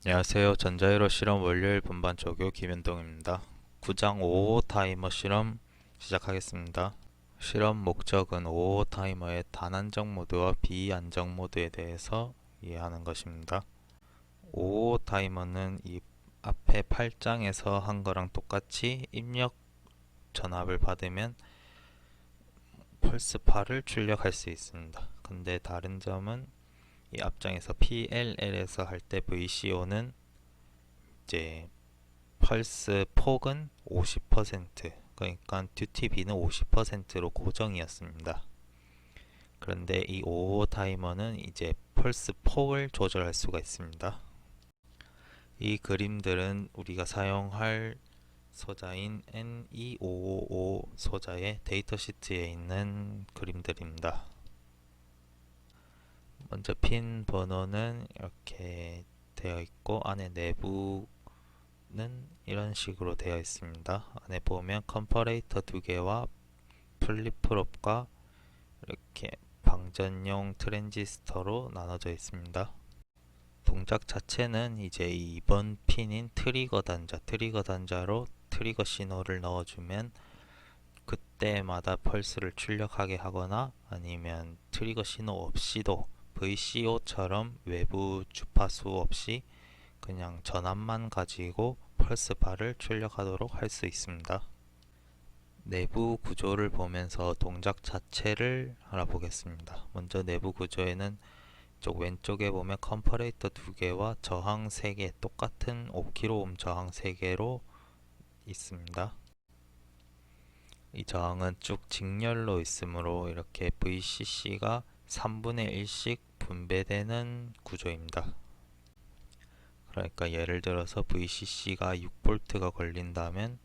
안녕하세요. 전자회로 실험 월요일 분반 조교 김현동입니다. 9장 5호 타이머 실험 시작하겠습니다. 실험 목적은 5호 타이머의 단안정 모드와 비안정 모드에 대해서 이해하는 것입니다. 5호 타이머는 이 앞에 8장에서 한 거랑 똑같이 입력 전압을 받으면 펄스8을 출력할 수 있습니다. 근데 다른 점은 이 앞장에서 PLL에서 할 때 VCO는 이제 펄스 폭은 50%, 그러니까 듀티비는 50%로 고정이었습니다. 그런데 이 5호 타이머는 이제 펄스 폭을 조절할 수가 있습니다. 이 그림들은 우리가 사용할 소자인 N2555 소자의 데이터 시트에 있는 그림들입니다. 먼저 핀 번호는 이렇게 되어 있고 안에 내부 는 이런 식으로 되어 있습니다. 안에 보면 컴퍼레이터 두 개와 플립프롭과 이렇게 방전용 트랜지스터로 나눠져 있습니다. 동작 자체는 이제 2번 핀인 트리거 단자로 트리거 신호를 넣어주면 그때마다 펄스를 출력하게 하거나 아니면 트리거 신호 없이도 VCO처럼 외부 주파수 없이 그냥 전압만 가지고 펄스바를 출력하도록 할 수 있습니다. 내부 구조를 보면서 동작 자체를 알아보겠습니다. 먼저 내부 구조에는 이쪽 왼쪽에 보면 컴퍼레이터 2개와 저항 3개, 똑같은 5kΩ 저항 3개로 있습니다. 이 저항은 쭉 직렬로 있으므로 이렇게 VCC가 3분의 1씩 분배되는 구조입니다. 그러니까 예를 들어서 VCC가 6V가 걸린다면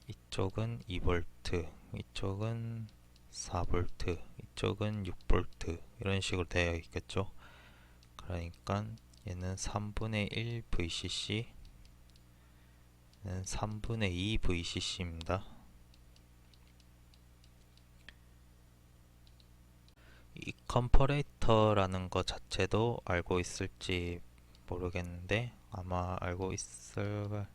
이쪽은 2V, 이쪽은 4V, 이쪽은 6V 이런 식으로 되어 있겠죠. 그러니까 얘는 3분의 1 VCC, 얘는 3분의 2 VCC입니다. 이 컴퍼레이터라는 것 자체도 알고 있을지 모르겠는데 아마 알고 있을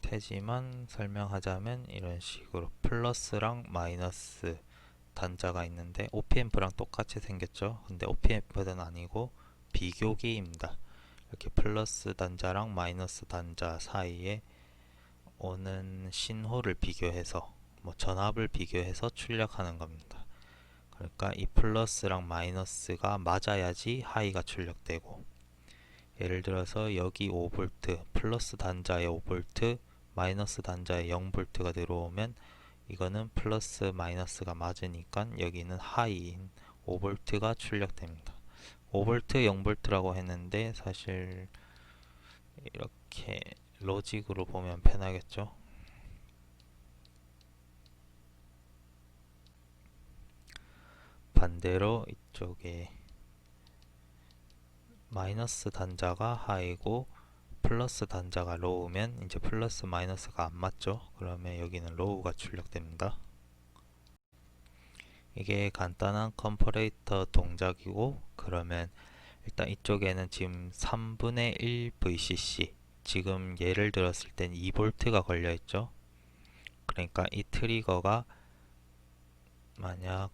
테지만 설명하자면 이런 식으로 플러스랑 마이너스 단자가 있는데 OPM프랑 똑같이 생겼죠. 근데 OPM프는 아니고 비교기입니다. 이렇게 플러스 단자랑 마이너스 단자 사이에 오는 신호를 비교해서 전압을 비교해서 출력하는 겁니다. 그러니까 이 플러스랑 마이너스가 맞아야지 하이가 출력되고, 예를 들어서 여기 5V 플러스 단자에 5V 마이너스 단자에 0V가 들어오면 이거는 플러스 마이너스가 맞으니까 여기는 하이인 5V가 출력됩니다. 5V 0V라고 했는데 사실 이렇게 로직으로 보면 편하겠죠. 반대로 이쪽에 마이너스 단자가 하이고 플러스 단자가 로우면 이제 플러스 마이너스가 안 맞죠. 그러면 여기는 로우가 출력됩니다. 이게 간단한 컴퍼레이터 동작이고, 그러면 일단 이쪽에는 지금 3분의 1 VCC, 지금 예를 들었을 땐 2V가 걸려 있죠. 그러니까 이 트리거가 만약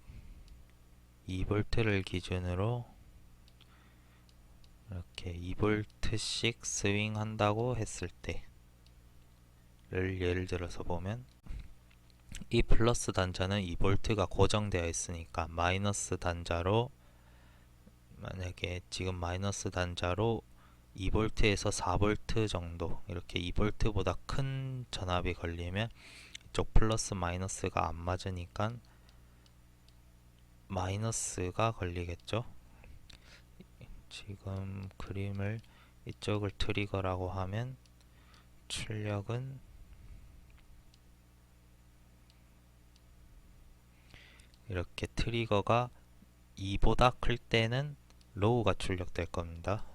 2V를 기준으로 이렇게 2V씩 스윙 한다고 했을 때를 예를 들어서 보면, 이 플러스 단자는 2V가 고정되어 있으니까 마이너스 단자로, 만약에 지금 마이너스 단자로 2V에서 4V 정도, 이렇게 2V보다 큰 전압이 걸리면 이쪽 플러스 마이너스가 안 맞으니까 마이너스가 걸리겠죠. 지금 그림을 이쪽을 트리거라고 하면 출력은 이렇게 트리거가 2보다 클 때는 로우가 출력될 겁니다.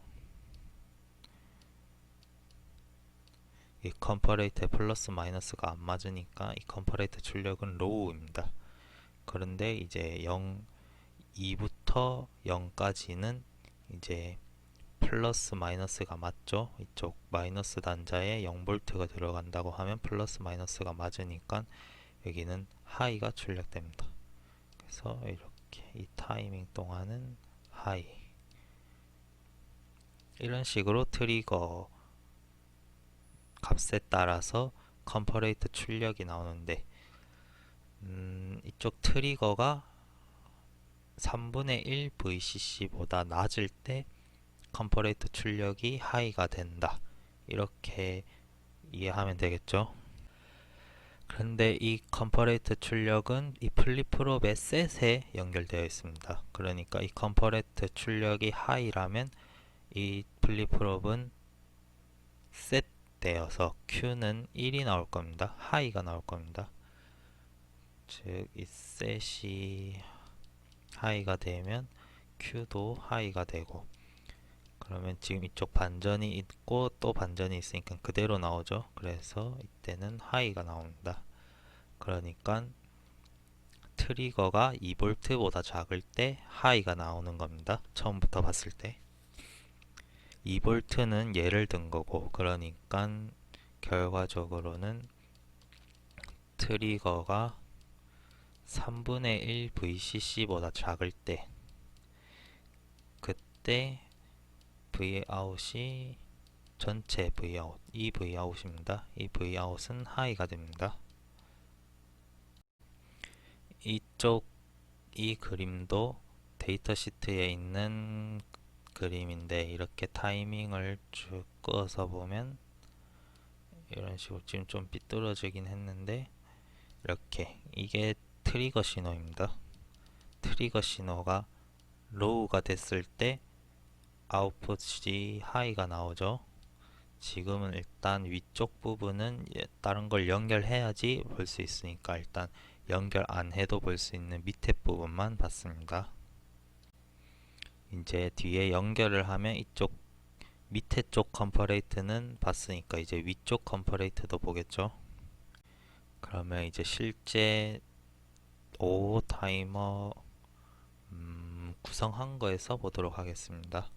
이 컴퍼레이터에 플러스 마이너스가 안 맞으니까 이 컴퍼레이터 출력은 로우입니다. 그런데 이제 2부터 0까지는 이제 플러스 마이너스가 맞죠? 이쪽 마이너스 단자에 0V가 들어간다고 하면 플러스 마이너스가 맞으니까 여기는 하이가 출력됩니다. 그래서 이렇게 이 타이밍 동안은 하이, 이런 식으로 트리거 값에 따라서 컴퍼레이터 출력이 나오는데, 이쪽 트리거가 3분의 1 VCC보다 낮을 때 컴퍼레이터 출력이 하이가 된다, 이렇게 이해하면 되겠죠. 그런데 이 컴퍼레이터 출력은 이 플립프롭의 셋에 연결되어 있습니다. 그러니까 이 컴퍼레이터 출력이 하이라면 이 플립프롭은 셋 되어서 Q는 1이 나올 겁니다. 하이가 나올 겁니다. 즉 이 셋이 하이가 되면 Q도 하이가 되고, 그러면 지금 이쪽 반전이 있고 또 반전이 있으니까 그대로 나오죠. 그래서 이때는 하이가 나옵니다. 그러니까 트리거가 2V보다 작을 때 하이가 나오는 겁니다. 처음부터 봤을 때 2V는 예를 든 거고, 그러니까 결과적으로는 트리거가 3분의 1 VCC보다 작을 때, 그때 Vout이 전체 Vout, 이 Vout입니다. 이 Vout은 하이가 됩니다. 이쪽 이 그림도 데이터 시트에 있는 그림인데, 이렇게 타이밍을 쭉 그어서 보면 이런 식으로 지금 좀 삐뚤어지긴 했는데, 이렇게 이게 트리거 신호입니다. 트리거 신호가 로우가 됐을 때 아웃풋이 하이가 나오죠. 지금은 일단 위쪽 부분은 다른 걸 연결해야지 볼 수 있으니까 일단 연결 안 해도 볼 수 있는 밑에 부분만 봤습니다. 이제 뒤에 연결을 하면 이쪽 밑에 쪽 컴퍼레이트는 봤으니까 이제 위쪽 컴퍼레이트도 보겠죠. 그러면 이제 실제 OO 타이머 구성한 거에서 보도록 하겠습니다.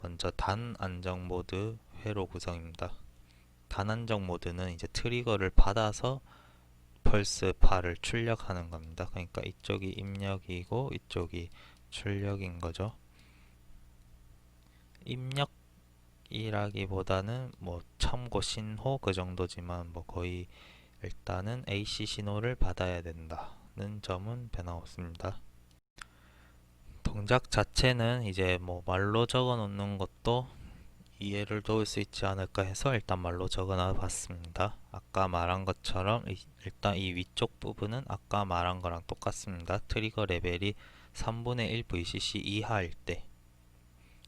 먼저 단 안정 모드 회로 구성입니다. 단 안정 모드는 이제 트리거를 받아서 펄스 파를 출력하는 겁니다. 그러니까 이쪽이 입력이고 이쪽이 출력인 거죠. 입력이라기보다는 뭐 참고 신호 그 정도지만 뭐 거의 일단은 AC 신호를 받아야 된다는 점은 변함없습니다. 동작 자체는 이제 뭐 말로 적어 놓는 것도 이해를 도울 수 있지 않을까 해서 일단 말로 적어 놔 봤습니다. 아까 말한 것처럼 일단 이 위쪽 부분은 아까 말한 거랑 똑같습니다. 트리거 레벨이 3분의 1 VCC 이하일 때,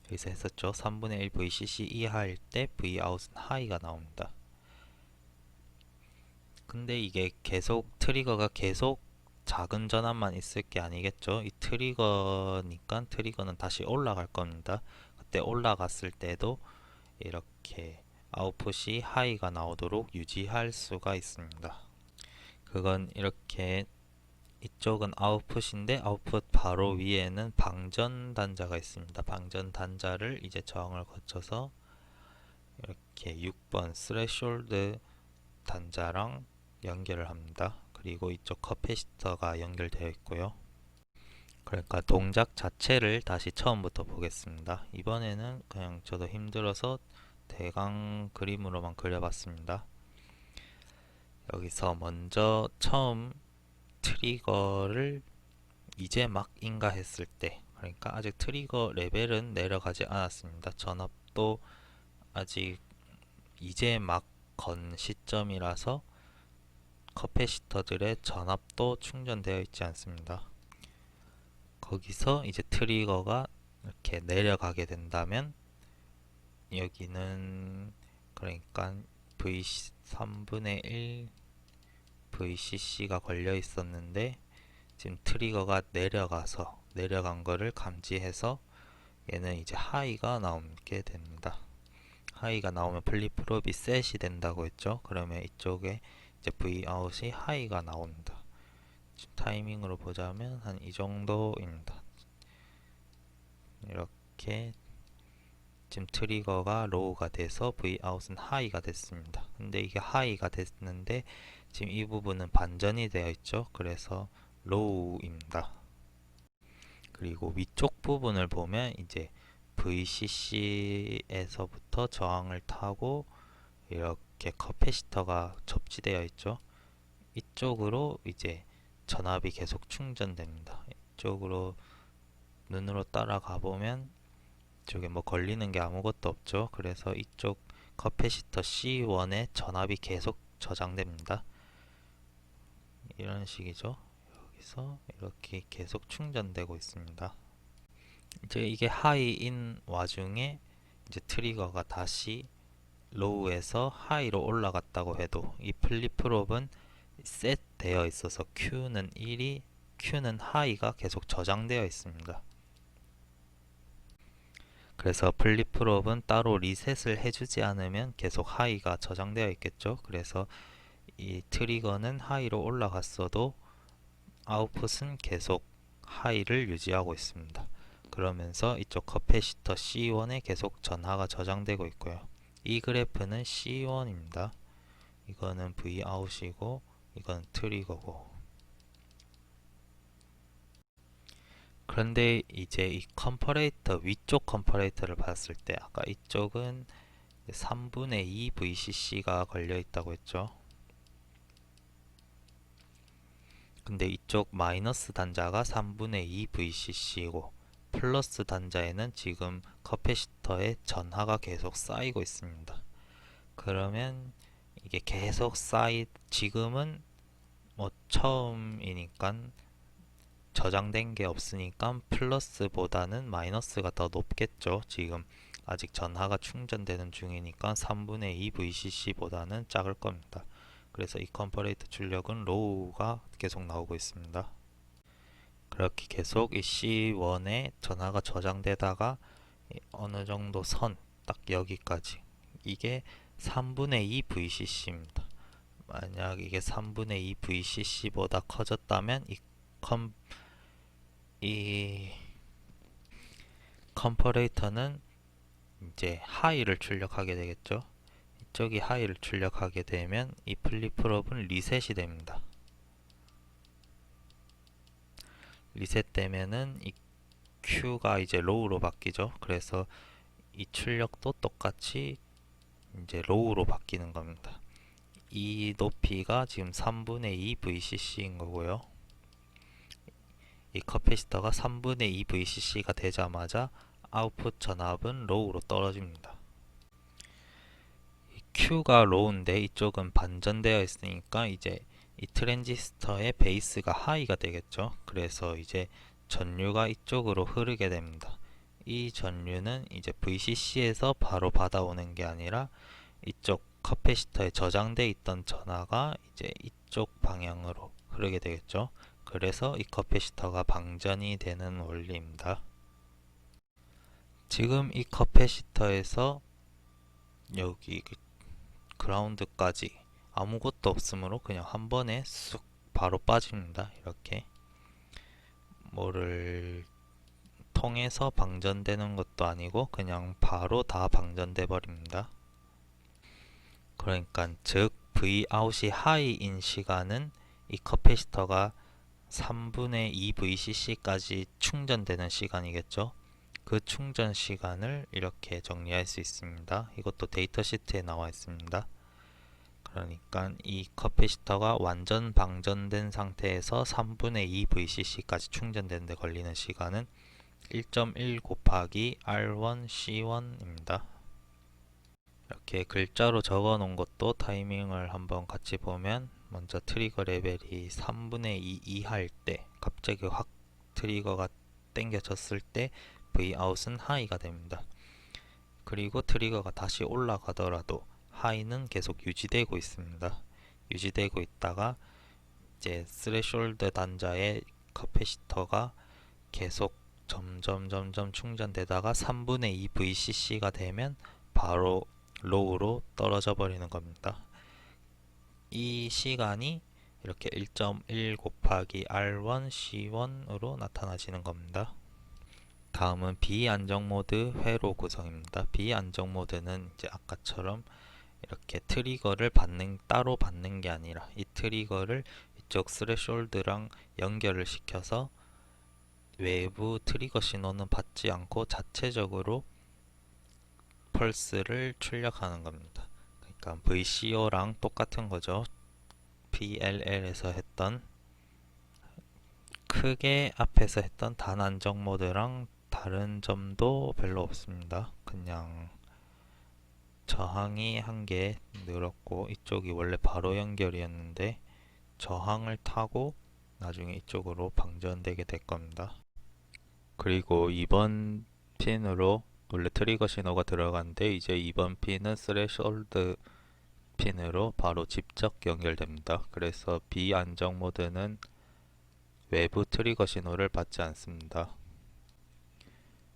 여기서 했었죠. 3분의 1 VCC 이하일 때 Vout은 하이가 나옵니다. 근데 이게 계속 트리거가 계속 작은 전압만 있을 게 아니겠죠. 이 트리거니까 트리거는 다시 올라갈 겁니다. 그때 올라갔을 때도 이렇게 아웃풋이 하이가 나오도록 유지할 수가 있습니다. 그건 이렇게, 이쪽은 아웃풋인데 아웃풋 바로 위에는 방전 단자가 있습니다. 방전 단자를 이제 저항을 거쳐서 이렇게 6번 스레숄드 단자랑 연결을 합니다. 그리고 이쪽 커패시터가 연결되어 있고요. 그러니까 동작 자체를 다시 처음부터 보겠습니다. 이번에는 그냥 저도 힘들어서 대강 그림으로만 그려봤습니다. 여기서 먼저 처음 트리거를 이제 막 인가했을 때, 그러니까 아직 트리거 레벨은 내려가지 않았습니다. 전압도 아직 이제 막 건 시점이라서 커패시터들의 전압도 충전되어 있지 않습니다. 거기서 이제 트리거가 이렇게 내려가게 된다면 여기는 그러니까 3분의 1 VCC가 걸려 있었는데 지금 트리거가 내려간 거를 감지해서 얘는 이제 하이가 나오게 됩니다. 하이가 나오면 플립프롭이 셋이 된다고 했죠. 그러면 이쪽에 이제 Vout이 하이가 나옵니다. 지금 타이밍으로 보자면 한 이 정도입니다. 이렇게 지금 트리거가 로우가 돼서 Vout은 하이가 됐습니다. 근데 이게 하이가 됐는데 지금 이 부분은 반전이 되어 있죠. 그래서 로우입니다. 그리고 위쪽 부분을 보면 이제 VCC에서부터 저항을 타고 이렇게 커패시터가 접지되어 있죠. 이쪽으로 이제 전압이 계속 충전됩니다. 이쪽으로 눈으로 따라가 보면 이쪽에 뭐 걸리는 게 아무것도 없죠. 그래서 이쪽 커패시터 C1에 전압이 계속 저장됩니다. 이런 식이죠. 여기서 이렇게 계속 충전되고 있습니다. 이제 이게 하이인 와중에 이제 트리거가 다시 로우에서 하이로 올라갔다고 해도 이 플립프롭은 셋 되어 있어서 Q는 1이 Q는 하이가 계속 저장되어 있습니다. 그래서 플립프롭은 따로 리셋을 해주지 않으면 계속 하이가 저장되어 있겠죠. 그래서 이 트리거는 하이로 올라갔어도 아웃풋은 계속 하이를 유지하고 있습니다. 그러면서 이쪽 커패시터 C1에 계속 전하가 저장되고 있고요. 이 그래프는 C1입니다. 이거는 Vout이고 이건 트리거고. 그런데 이제 이 컴퍼레이터 위쪽 컴퍼레이터를 봤을 때 아까 이쪽은 3분의 2 VCC가 걸려 있다고 했죠. 근데 이쪽 마이너스 단자가 3분의 2 VCC이고 플러스 단자에는 지금 커패시터의 전하가 계속 쌓이고 있습니다. 그러면 이게 계속 지금은 뭐 처음이니까 저장된 게 없으니까 플러스보다는 마이너스가 더 높겠죠. 지금 아직 전하가 충전되는 중이니까 3분의 2 VCC보다는 작을 겁니다. 그래서 이 컴퍼레이터 출력은 로우가 계속 나오고 있습니다. 그렇게 계속 이 C1에 전하가 저장되다가 어느 정도 딱 여기까지 이게 3분의 2 VCC입니다. 만약 이게 3분의 2 VCC보다 커졌다면 이 컴퍼레이터는 이제 하이를 출력하게 되겠죠. 이쪽이 하이를 출력하게 되면 이 플립프롭은 리셋이 됩니다. 리셋되면은 이 Q가 이제 로우로 바뀌죠. 그래서 이 출력도 똑같이 이제 로우로 바뀌는 겁니다. 이 높이가 지금 3분의 2 VCC인 거고요. 이 커패시터가 3분의 2 VCC가 되자마자 아웃풋 전압은 로우로 떨어집니다. 이 Q가 로우인데 이쪽은 반전되어 있으니까 이제 이 트랜지스터의 베이스가 하이가 되겠죠. 그래서 이제 전류가 이쪽으로 흐르게 됩니다. 이 전류는 이제 VCC에서 바로 받아오는 게 아니라 이쪽 커패시터에 저장돼 있던 전하가 이제 이쪽 방향으로 흐르게 되겠죠. 그래서 이 커패시터가 방전이 되는 원리입니다. 지금 이 커패시터에서 여기 그라운드까지 아무것도 없으므로 그냥 한 번에 쑥 바로 빠집니다. 이렇게 뭐를 통해서 방전되는 것도 아니고 그냥 바로 다 방전돼 버립니다. 그러니까 즉 Vout이 하이인 시간은 이 커패시터가 3분의 2 VCC까지 충전되는 시간이겠죠. 그 충전 시간을 이렇게 정리할 수 있습니다. 이것도 데이터 시트에 나와 있습니다. 그러니까 이 커패시터가 완전 방전된 상태에서 3분의 2 VCC까지 충전되는 데 걸리는 시간은 1.1 곱하기 R1 C1입니다. 이렇게 글자로 적어 놓은 것도 타이밍을 한번 같이 보면 먼저 트리거 레벨이 3분의 2 이하일 때 갑자기 확 트리거가 당겨졌을 때 Vout은 하이가 됩니다. 그리고 트리거가 다시 올라가더라도 하이는 계속 유지되고 있습니다. 유지되고 있다가 이제 스레숄드 단자의 커패시터가 계속 점점 충전되다가 3분의 2 VCC가 되면 바로 로우로 떨어져 버리는 겁니다. 이 시간이 이렇게 1.1 곱하기 R1 C1으로 나타나지는 겁니다. 그러니까 이 커패시터가 완전 방전된 상태에서 3분의 2 VCC까지 충전되는 데 걸리는 시간은 1.1 곱하기 R1 C1으로 나타나지는 겁니다. 1.1 곱하기 R1 C1으로 나타나지는 겁니다. 1.1 곱하기 R1 C1으로 나타나지는 겁니다. 다음은 비안정 모드 회로 구성입니다. 비안정 모드는 이제 아까처럼 이렇게 트리거를 따로 받는 게 아니라 이 트리거를 이쪽 스레숄드랑 연결을 시켜서 외부 트리거 신호는 받지 않고 자체적으로 펄스를 출력하는 겁니다. 그러니까 VCO랑 똑같은 거죠. PLL에서 했던 크게 앞에서 했던 단안정 모드랑 다른 점도 별로 없습니다. 그냥 저항이 한 개 늘었고 이쪽이 원래 바로 연결이었는데 저항을 타고 나중에 이쪽으로 방전되게 될 겁니다. 그리고 이번 핀으로 원래 트리거 신호가 들어갔는데 이제 이번 핀은 스레숄드 핀으로 바로 직접 연결됩니다. 그래서 비안정 모드는 외부 트리거 신호를 받지 않습니다.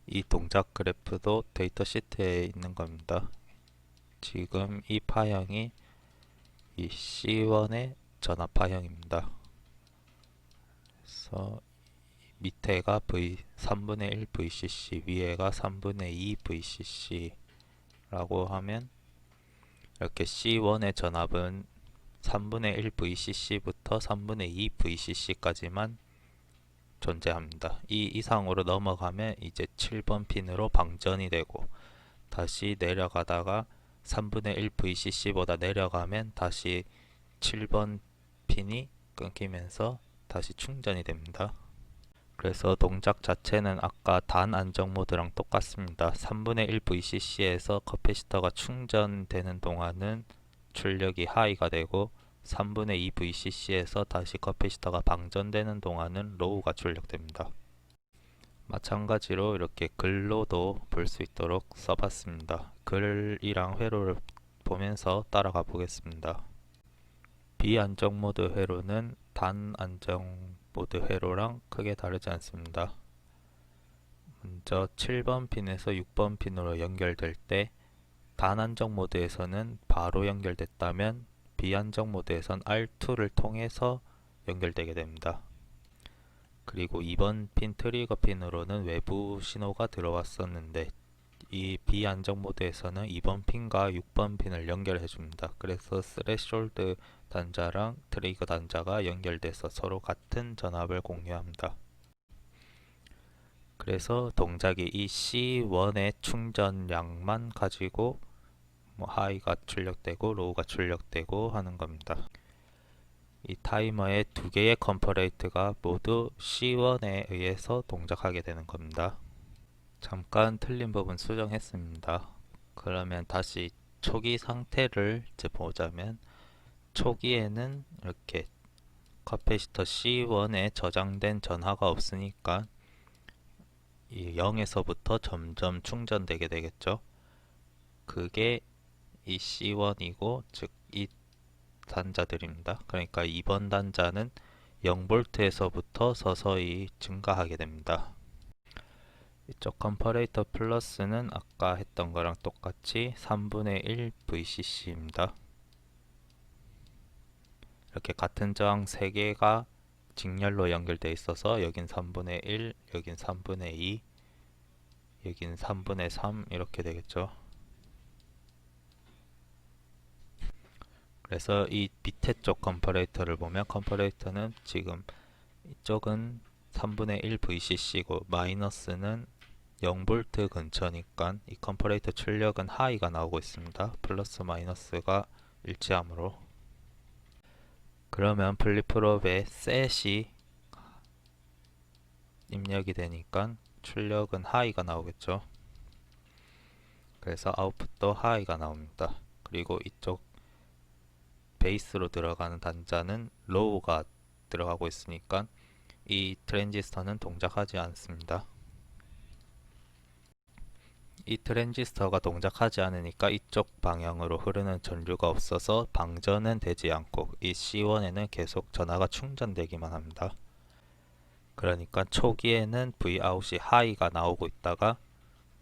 이 동작 그래프도 데이터 시트에 있는 겁니다. 지금 이 파형이 이 C1의 전압 파형입니다. 그래서 밑에가 3분의 1 VCC, 위에가 3분의 2 VCC 라고 하면 이렇게 C1의 전압은 3분의 1 VCC부터 3분의 2 VCC까지만 존재합니다. 이 이상으로 넘어가면 이제 7번 핀으로 방전이 되고 다시 내려가다가 3분의 1 VCC보다 내려가면 다시 7번 핀이 끊기면서 다시 충전이 됩니다. 그래서 동작 자체는 아까 단 안정 모드랑 똑같습니다. 3분의 1 VCC에서 커피시터가 충전되는 동안은 출력이 하이가 되고 3분의 2 VCC에서 다시 커피시터가 방전되는 동안은 로우가 출력됩니다. 마찬가지로 이렇게 글로도 볼 수 있도록 써봤습니다. 글이랑 회로를 보면서 따라가 보겠습니다. 비안정 모드 회로는 단 안정 모드 회로랑 크게 다르지 않습니다. 먼저 7번 핀에서 6번 핀으로 연결될 때 단안정 모드에서는 바로 연결됐다면 비안정 모드에선 R2를 통해서 연결되게 됩니다. 그리고 2번 핀 트리거 핀으로는 외부 신호가 들어왔었는데 이 비안정 모드에서는 2번 핀과 6번 핀을 연결해 줍니다. 그래서 스레숄드 단자랑 트리거 단자가 연결돼서 서로 같은 전압을 공유합니다. 그래서 동작이 이 C1의 충전량만 가지고 하이가 출력되고 로우가 출력되고 하는 겁니다. 이 타이머의 두 개의 컴퍼레이트가 모두 C1에 의해서 동작하게 되는 겁니다. 잠깐 틀린 부분 수정했습니다. 그러면 다시 초기 상태를 이제 보자면 초기에는 이렇게 커패시터 C1에 저장된 전하가 없으니까 이 0에서부터 점점 충전되게 되겠죠. 그게 이 C1이고 즉 이 단자들입니다. 그러니까 이번 단자는 0V에서부터 서서히 증가하게 됩니다. 이쪽 컴퍼레이터 플러스는 아까 했던 거랑 똑같이 3분의 1 VCC입니다. 이렇게 같은 저항 3개가 직렬로 연결되어 있어서 여긴 3분의 1, 여긴 3분의 2, 여긴 3분의 3 이렇게 되겠죠. 그래서 이 밑에 쪽 컴퍼레이터를 보면 컴퍼레이터는 지금 이쪽은 3분의 1 VCC고 마이너스는 0V 근처니까 이 컴퍼레이터 출력은 하이가 나오고 있습니다. 플러스 마이너스가 일치하므로. 그러면 플립프롭에 셋이 입력이 되니까 출력은 하이가 나오겠죠. 그래서 아웃풋도 하이가 나옵니다. 그리고 이쪽 베이스로 들어가는 단자는 로우가 들어가고 있으니까 이 트랜지스터는 동작하지 않습니다. 이 트랜지스터가 동작하지 않으니까 이쪽 방향으로 흐르는 전류가 없어서 방전은 되지 않고 이 C1에는 계속 전하가 충전되기만 합니다. 그러니까 초기에는 Vout이 하이가 나오고 있다가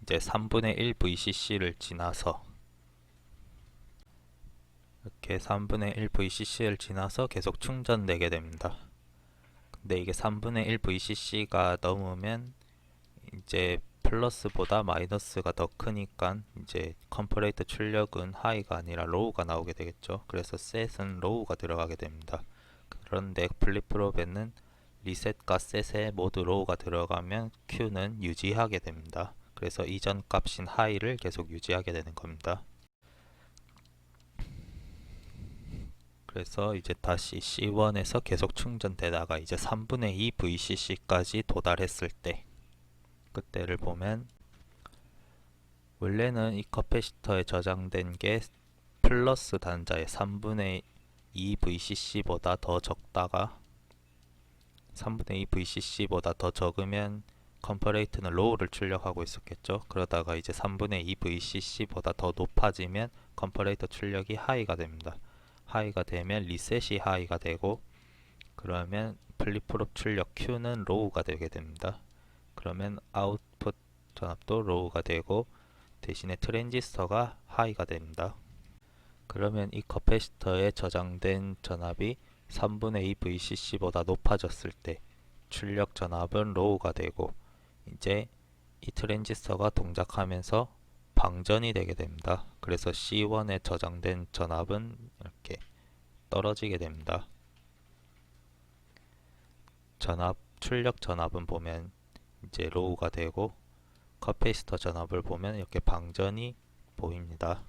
이제 3분의 1 VCC를 지나서 이렇게 3분의 1 VCC를 지나서 계속 충전되게 됩니다. 근데 이게 3분의 1 VCC가 넘으면 이제 플러스보다 마이너스가 더 크니까 이제 컴퍼레이터 출력은 하이가 아니라 로우가 나오게 되겠죠. 그래서 셋은 로우가 들어가게 됩니다. 그런데 플립프롭에는 리셋과 셋에 모두 로우가 들어가면 Q는 유지하게 됩니다. 그래서 이전 값인 하이를 계속 유지하게 되는 겁니다. 그래서 이제 다시 C1에서 계속 충전되다가 이제 3분의 2 VCC까지 도달했을 때, 그때를 보면 원래는 이 커패시터에 저장된 게 플러스 단자의 3분의 2 VCC보다 더 적다가 3분의 2 VCC보다 더 적으면 컴퍼레이터는 로우를 출력하고 있었겠죠. 그러다가 이제 3분의 2 VCC보다 더 높아지면 컴퍼레이터 출력이 하이가 됩니다. 하이가 되면 리셋이 하이가 되고, 그러면 플립프롭 출력 Q는 로우가 되게 됩니다. 그러면 아웃풋 전압도 로우가 되고 대신에 트랜지스터가 하이가 됩니다. 그러면 이 커패시터에 저장된 전압이 3분의 2 VCC보다 높아졌을 때 출력 전압은 로우가 되고, 이제 이 트랜지스터가 동작하면서 방전이 되게 됩니다. 그래서 C1에 저장된 전압은 이렇게 떨어지게 됩니다. 출력 전압은 보면 이제 로우가 되고, 커패시터 전압을 보면 이렇게 방전이 보입니다.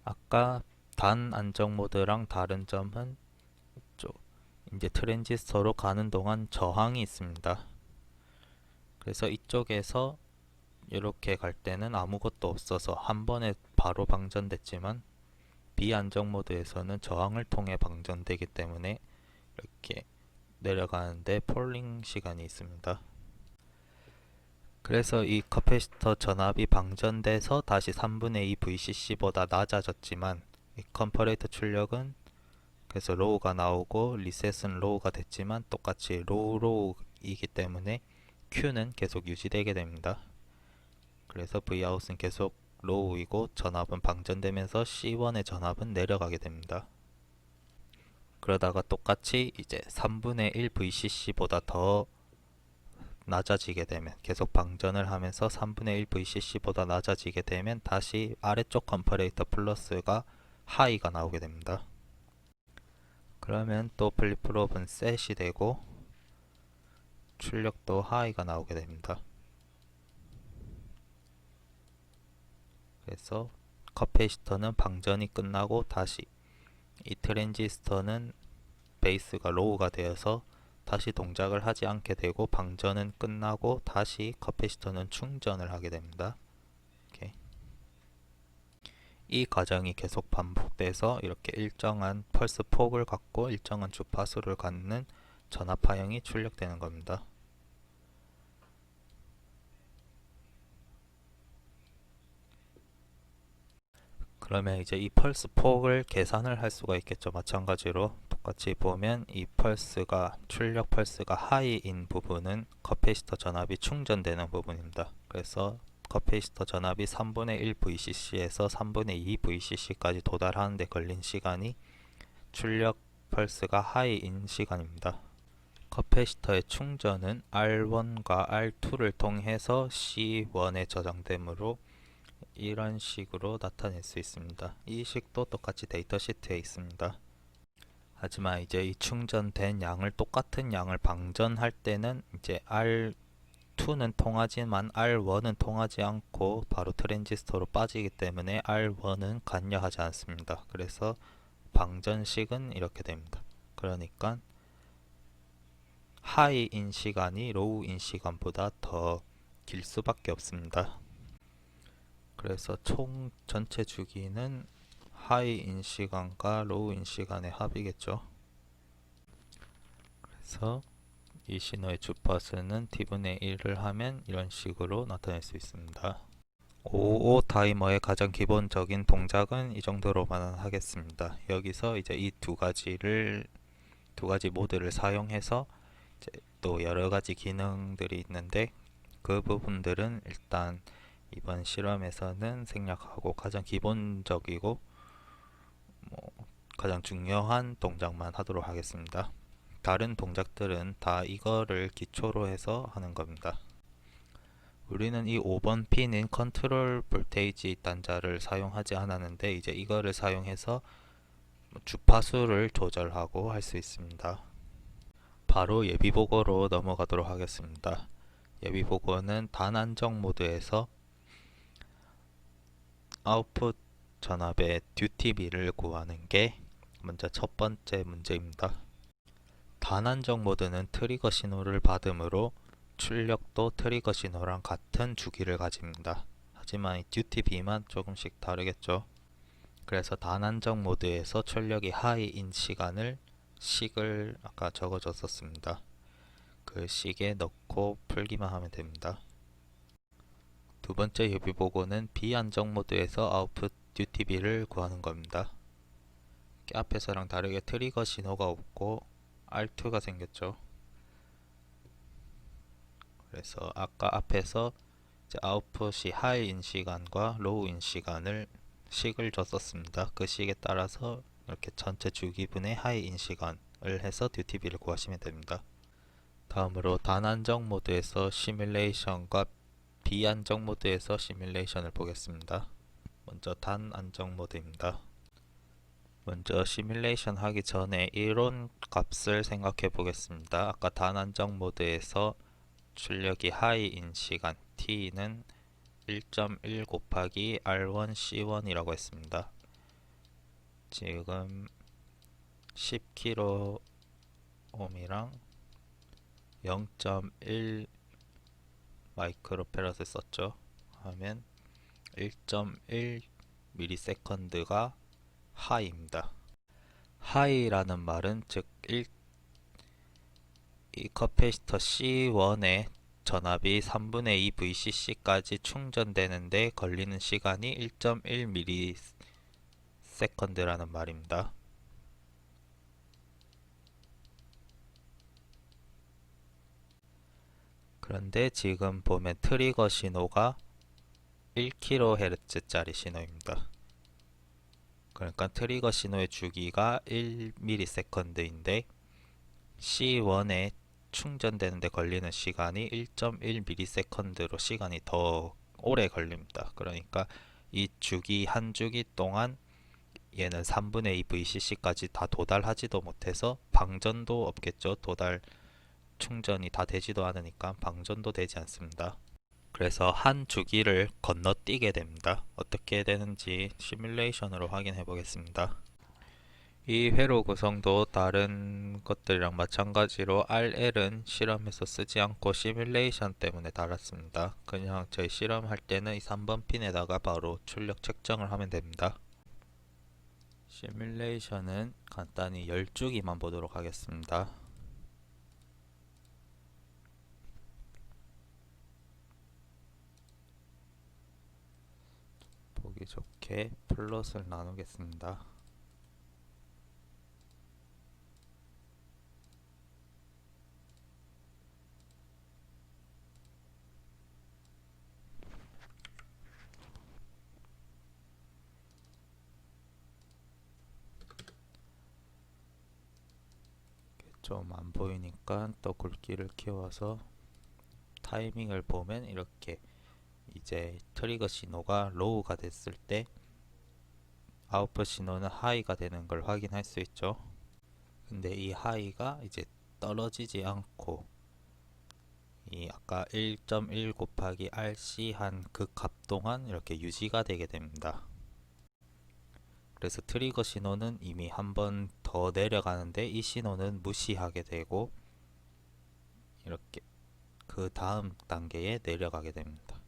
아까 단 안정 모드랑 다른 점은 이제 트랜지스터로 가는 동안 저항이 있습니다. 그래서 이쪽에서 이렇게 갈 때는 아무것도 없어서 한 번에 바로 방전됐지만, 비안정 모드에서는 저항을 통해 방전되기 때문에 이렇게 내려가는데 폴링 시간이 있습니다. 그래서 이 커패시터 전압이 방전돼서 다시 3분의 2 VCC보다 낮아졌지만, 이 컴퍼레이터 출력은 그래서 로우가 나오고 리셋은 로우가 됐지만 똑같이 로우이기 때문에 Q는 계속 유지되게 됩니다. 그래서 Vout은 계속 로우이고 전압은 방전되면서 C1의 전압은 내려가게 됩니다. 그러다가 똑같이 이제 3분의 1 VCC보다 더 낮아지게 되면, 계속 방전을 하면서 3분의 1 VCC보다 낮아지게 되면 다시 아래쪽 컴퍼레이터 플러스가 하이가 나오게 됩니다. 그러면 또 플립프롭은 셋이 되고 출력도 하이가 나오게 됩니다. 그래서 커패시터는 방전이 끝나고 다시 이 트랜지스터는 베이스가 로우가 되어서 다시 동작을 하지 않게 되고, 방전은 끝나고 다시 커패시터는 충전을 하게 됩니다. 이렇게. 이 과정이 계속 반복돼서 이렇게 일정한 펄스 폭을 갖고 일정한 주파수를 갖는 전압파형이 출력되는 겁니다. 그러면 이제 이 펄스 폭을 계산을 할 수가 있겠죠. 마찬가지로 똑같이 보면 이 펄스가 출력 펄스가 하이인 부분은 커패시터 전압이 충전되는 부분입니다. 그래서 커패시터 전압이 3분의 1 VCC에서 3분의 2 VCC까지 도달하는 데 걸린 시간이 출력 펄스가 하이인 시간입니다. 커패시터의 충전은 R1과 R2를 통해서 C1에 저장되므로 이런 식으로 나타낼 수 있습니다. 이 식도 똑같이 데이터 시트에 있습니다. 하지만 이제 이 충전된 양을 똑같은 양을 방전할 때는 이제 R2는 통하지만 R1은 통하지 않고 바로 트랜지스터로 빠지기 때문에 R1은 관여하지 않습니다. 그래서 방전식은 이렇게 됩니다. 그러니까 하이인 시간이 로우인 시간보다 더 길 수밖에 없습니다. 그래서 총 전체 주기는 하이인 시간과 로우인 시간의 합이겠죠. 그래서 이 신호의 주파수는 t분의 1을 하면 이런 식으로 나타낼 수 있습니다. 55 타이머의 가장 기본적인 동작은 이 정도로만 하겠습니다. 여기서 이제 이 두 가지 모드를 사용해서 이제 또 여러 가지 기능들이 있는데, 그 부분들은 일단 이번 실험에서는 생략하고 가장 기본적이고 가장 중요한 동작만 하도록 하겠습니다. 다른 동작들은 다 이거를 기초로 해서 하는 겁니다. 우리는 이 5번 핀인 컨트롤 볼테이지 단자를 사용하지 않았는데 이제 이거를 사용해서 주파수를 조절하고 할 수 있습니다. 바로 예비보고로 넘어가도록 하겠습니다. 예비보고는 단안정 모드에서 아웃풋 전압의 듀티비를 구하는 게 먼저 첫 번째 문제입니다. 단안정 모드는 트리거 신호를 받으므로 출력도 트리거 신호랑 같은 주기를 가집니다. 하지만 이 듀티비만 조금씩 다르겠죠. 그래서 단안정 모드에서 출력이 하이인 시간을 식을 아까 적어줬었습니다. 그 식에 넣고 풀기만 하면 됩니다. 두 번째 예비보고는 비안정 모드에서 아웃풋 듀티비를 구하는 겁니다. 앞에서랑 다르게 트리거 신호가 없고 R2가 생겼죠. 그래서 아까 앞에서 이제 아웃풋이 하이인 시간과 로우인 시간을 식을 줬었습니다. 그 식에 따라서 이렇게 전체 주기분의 하이인 시간을 해서 듀티비를 구하시면 됩니다. 다음으로 단안정 모드에서 시뮬레이션과 비안정 모드에서 시뮬레이션을 보겠습니다. 먼저 단안정 모드입니다. 먼저 시뮬레이션 하기 전에 이론 값을 생각해 보겠습니다. 아까 단안정 모드에서 출력이 하이인 시간 t는 1.1 곱하기 R1 C1이라고 했습니다. 지금 10kΩ이랑 0.1 마이크로페럿을 썼죠. 하면 1.1 ms가 하이입니다. 하이라는 말은 즉 이 커패시터 C1의 전압이 3분의 2 VCC까지 충전되는데 걸리는 시간이 1.1 ms라는 말입니다. 그런데 지금 보면 트리거 신호가 1kHz짜리 신호입니다. 그러니까 트리거 신호의 주기가 1ms인데 C1에 충전되는데 걸리는 시간이 1.1 ms로 시간이 더 오래 걸립니다. 그러니까 이 주기 한 주기 동안 얘는 3분의 2 VCC까지 다 도달하지도 못해서 방전도 없겠죠. 충전이 다 되지도 않으니까 방전도 되지 않습니다. 그래서 한 주기를 건너뛰게 됩니다. 어떻게 되는지 시뮬레이션으로 확인해 보겠습니다. 이 회로 구성도 다른 것들이랑 마찬가지로 RL은 실험에서 쓰지 않고 시뮬레이션 때문에 달았습니다. 그냥 저희 실험할 때는 이 3번 핀에다가 바로 출력 측정을 하면 됩니다. 시뮬레이션은 간단히 10주기만 보도록 하겠습니다. 보기 좋게 플롯을 나누겠습니다. 좀 안 보이니까 또 굵기를 키워서 타이밍을 보면 이렇게 이제 트리거 신호가 로우가 됐을 때 아웃풋 신호는 하이가 되는 걸 확인할 수 있죠. 근데 이 하이가 이제 떨어지지 않고 이 아까 1.1 곱하기 RC 한 그 값 동안 이렇게 유지가 되게 됩니다. 그래서 트리거 신호는 이미 한 번 더 내려가는데 이 신호는 무시하게 되고 이렇게 그 다음 단계에 내려가게 됩니다.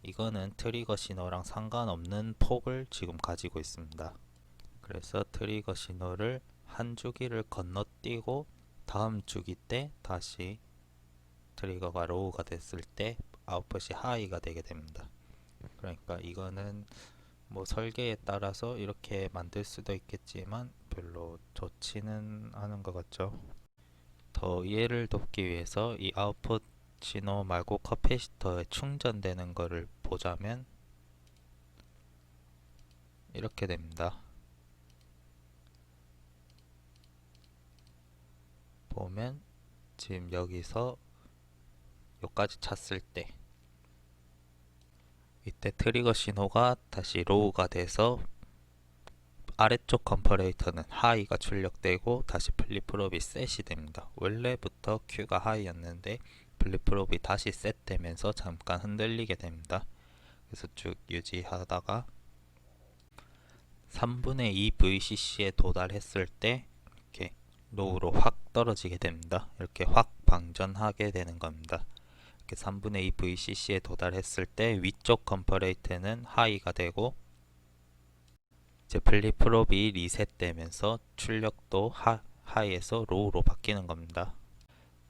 이거는 트리거 신호랑 상관없는 폭을 지금 가지고 있습니다. 그래서 트리거 신호를 한 주기를 건너뛰고 다음 주기 때 다시 트리거가 로우가 됐을 때 아웃풋이 하이가 되게 됩니다. 그러니까 이거는 뭐 설계에 따라서 이렇게 만들 수도 있겠지만 별로 좋지는 않은 것 같죠. 더 이해를 돕기 위해서 이 아웃풋 신호 말고 커패시터에 충전되는 거를 보자면 이렇게 됩니다. 보면 지금 여기서 여기까지 찼을 때 이때 트리거 신호가 다시 로우가 돼서 아래쪽 컴퍼레이터는 하이가 출력되고 다시 플립프롭이 셋이 됩니다. 원래부터 Q가 하이였는데 플립프롭이 다시 셋되면서 잠깐 흔들리게 됩니다. 그래서 쭉 유지하다가 3분의 2 VCC에 도달했을 때 이렇게 로우로 확 떨어지게 됩니다. 이렇게 확 방전하게 되는 겁니다. 이렇게 3분의 2 VCC에 도달했을 때 위쪽 컴퍼레이터는 하이가 되고 이제 플립프롭이 리셋되면서 출력도 하이에서 로우로 바뀌는 겁니다.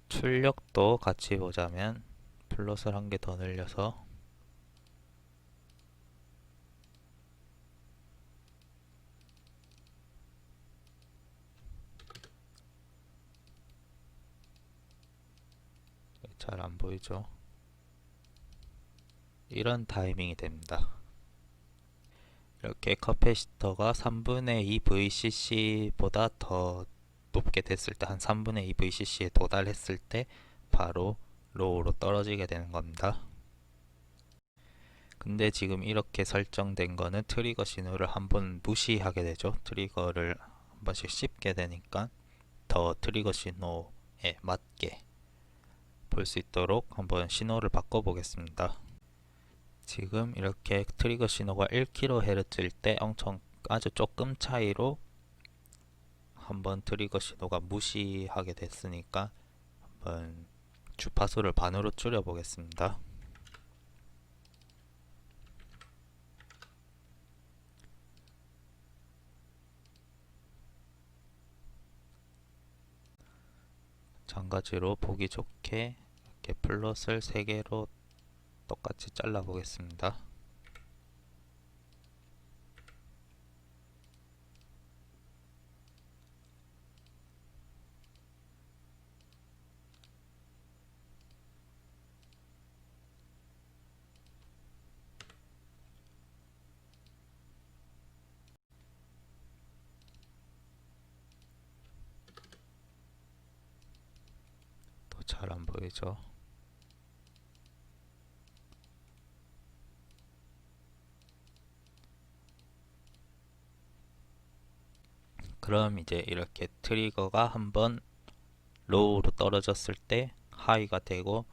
출력도 같이 보자면 플롯을 한 개 더 늘려서 잘 안 보이죠? 이런 타이밍이 됩니다. 이렇게 커패시터가 3분의 2 VCC보다 더 높게 됐을 때, 한 3분의 2 VCC에 도달했을 때 바로 로우로 떨어지게 되는 겁니다. 근데 지금 이렇게 설정된 거는 트리거 신호를 한번 무시하게 되죠. 트리거를 한 번씩 씹게 되니까 더 트리거 신호에 맞게 볼 수 있도록 한번 신호를 바꿔 보겠습니다. 지금 이렇게 트리거 신호가 1kHz일 때 엄청 아주 조금 차이로 한번 트리거 신호가 무시하게 됐으니까 한번 주파수를 반으로 줄여 보겠습니다. 마찬가지로 보기 좋게 이렇게 플롯을 3개로 똑같이 잘라 보겠습니다. 또 잘 안 보이죠? 그럼 이제 이렇게 트리거가 한번 로우로 떨어졌을 때 하이가 되고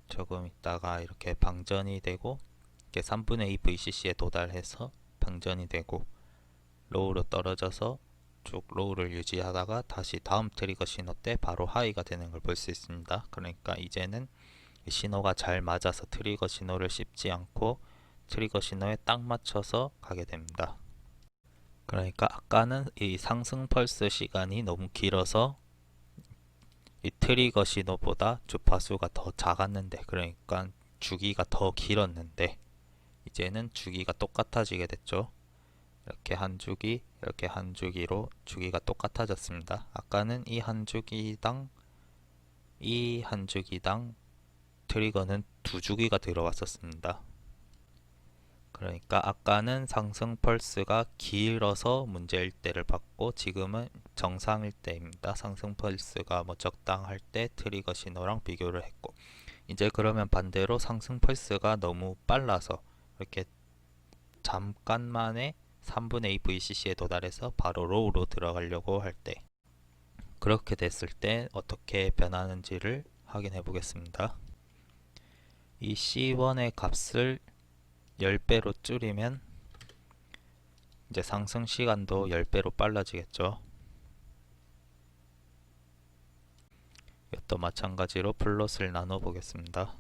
조금 있다가 이렇게 방전이 되고 이렇게 3분의 2 VCC에 도달해서 방전이 되고 로우로 떨어져서 쭉 로우를 유지하다가 다시 다음 트리거 신호 때 바로 하이가 되는 걸 볼 수 있습니다. 그러니까 이제는 신호가 잘 맞아서 트리거 신호를 씹지 않고 트리거 신호에 딱 맞춰서 가게 됩니다. 그러니까 아까는 이 상승 펄스 시간이 너무 길어서 이 트리거 신호보다 주파수가 더 작았는데, 그러니까 주기가 더 길었는데 이제는 주기가 똑같아지게 됐죠. 이렇게 한 주기, 이렇게 한 주기로 주기가 똑같아졌습니다. 아까는 이 한 주기당 트리거는 두 주기가 들어왔었습니다. 그러니까 아까는 상승 펄스가 길어서 문제일 때를 봤고 지금은 정상일 때입니다. 상승 펄스가 뭐 적당할 때 트리거 신호랑 비교를 했고, 이제 그러면 반대로 상승 펄스가 너무 빨라서 이렇게 잠깐만에 3분의 2 VCC에 도달해서 바로 로우로 들어가려고 할 때, 그렇게 됐을 때 어떻게 변하는지를 확인해 보겠습니다. 이 C1의 값을 10배로 줄이면 이제 상승 시간도 10배로 빨라지겠죠. 이것도 마찬가지로 플롯을 나눠 보겠습니다.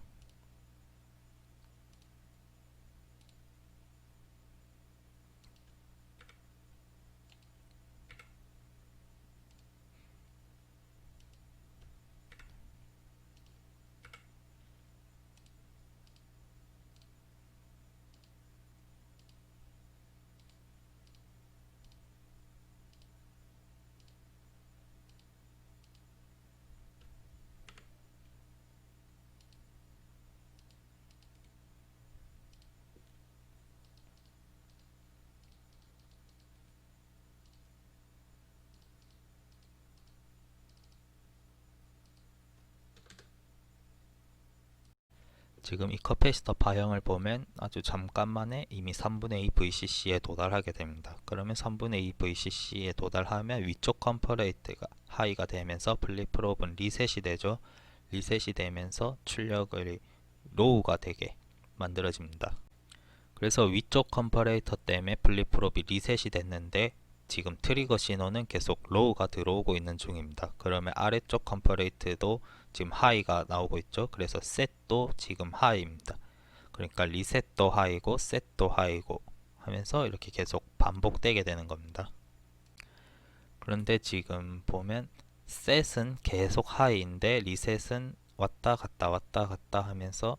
지금 이 커패시터 파형을 보면 아주 잠깐만에 이미 3분의 2 VCC에 도달하게 됩니다. 그러면 3분의 2 VCC에 도달하면 위쪽 컴퍼레이트가 하이가 되면서 플립프롭은 리셋이 되죠. 리셋이 되면서 출력을 로우가 되게 만들어집니다. 그래서 위쪽 컴퍼레이터 때문에 플립프롭이 리셋이 됐는데 지금 트리거 신호는 계속 로우가 들어오고 있는 중입니다. 그러면 아래쪽 컴퍼레이트도 지금 하이가 나오고 있죠. 그래서 셋도 지금 하이입니다. 그러니까 리셋도 하이고 셋도 하이고 하면서 이렇게 계속 반복되게 되는 겁니다. 그런데 지금 보면 셋은 계속 하이인데 리셋은 왔다 갔다 하면서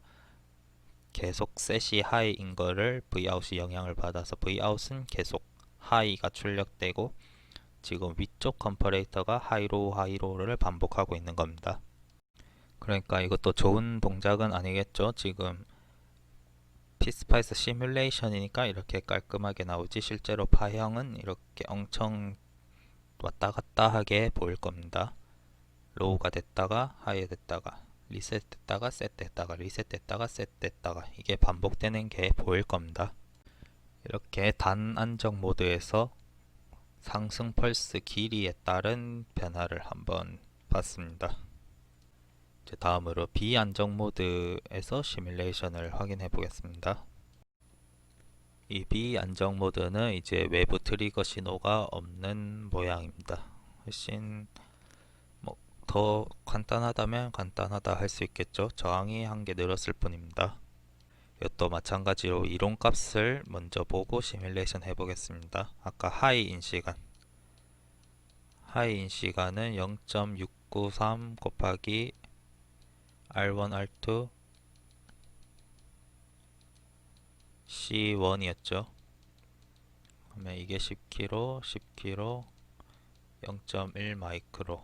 계속 셋이 하이인 거를 Vout이 영향을 받아서 Vout은 계속 하이가 출력되고 지금 위쪽 컴퍼레이터가 하이로우를 반복하고 있는 겁니다. 그러니까 이것도 좋은 동작은 아니겠죠. 지금 피스파이스 시뮬레이션이니까 이렇게 깔끔하게 나오지 실제로 파형은 이렇게 엄청 왔다 갔다 하게 보일 겁니다. 로우가 됐다가 하이 됐다가 리셋 됐다가 셋 됐다가 리셋 됐다가 셋 됐다가 이게 반복되는 게 보일 겁니다. 이렇게 단안정 모드에서 상승 펄스 길이에 따른 변화를 한번 봤습니다. 이제 다음으로 비안정 모드에서 시뮬레이션을 확인해 보겠습니다. 이 비안정 모드는 이제 외부 트리거 신호가 없는 모양입니다. 훨씬 더 간단하다면 간단하다 할 수 있겠죠. 저항이 한 개 늘었을 뿐입니다. 이것도 마찬가지로 이론값을 먼저 보고 시뮬레이션 해보겠습니다. 아까 하이인 시간은 0.693 곱하기 R1, R2, C1이었죠. 그러면 이게 10kg, 10kg, 0.1 마이크로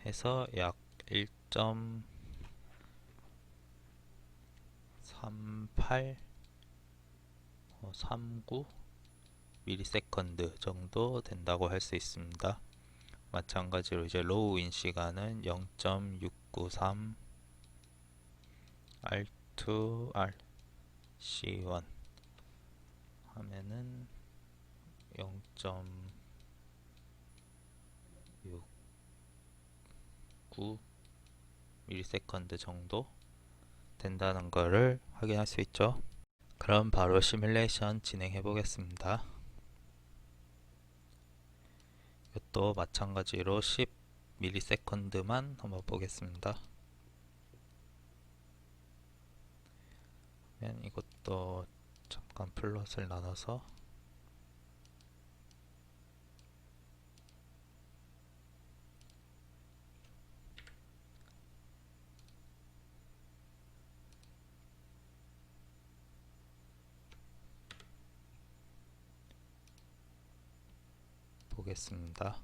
해서 약 1.38 39 미리세컨드 정도 된다고 할 수 있습니다. 마찬가지로 이제 로우인 시간은 0.693 R2 R C1 하면은 0.69 미리세컨드 정도 된다는 거를 확인할 수 있죠. 그럼 바로 시뮬레이션 진행해 보겠습니다. 이것도 마찬가지로 10ms만 한번 보겠습니다. 이것도 잠깐 플롯을 나눠서 보겠습니다.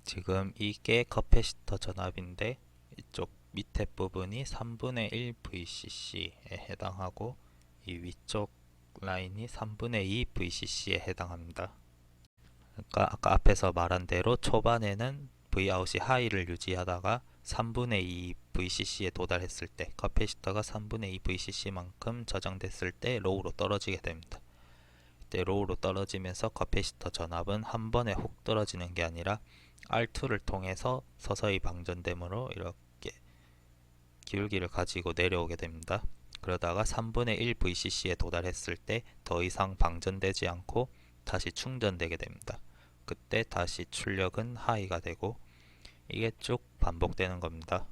지금 이게 커패시터 전압인데 이쪽 밑에 부분이 3분의 1 VCC에 해당하고 이 위쪽 라인이 3분의 2 VCC에 해당합니다. 그러니까 아까 앞에서 말한 대로 초반에는 Vout이 하이를 유지하다가 3분의 2 VCC에 도달했을 때 커패시터가 3분의 2 VCC만큼 저장됐을 때 로우로 떨어지게 됩니다. 이때 로우로 떨어지면서 커패시터 전압은 한 번에 훅 떨어지는 게 아니라 R2를 통해서 서서히 방전되므로 이렇게 기울기를 가지고 내려오게 됩니다. 그러다가 3분의 1 VCC에 도달했을 때 더 이상 방전되지 않고 다시 충전되게 됩니다. 그때 다시 출력은 하이가 되고 이게 쭉 반복되는 겁니다.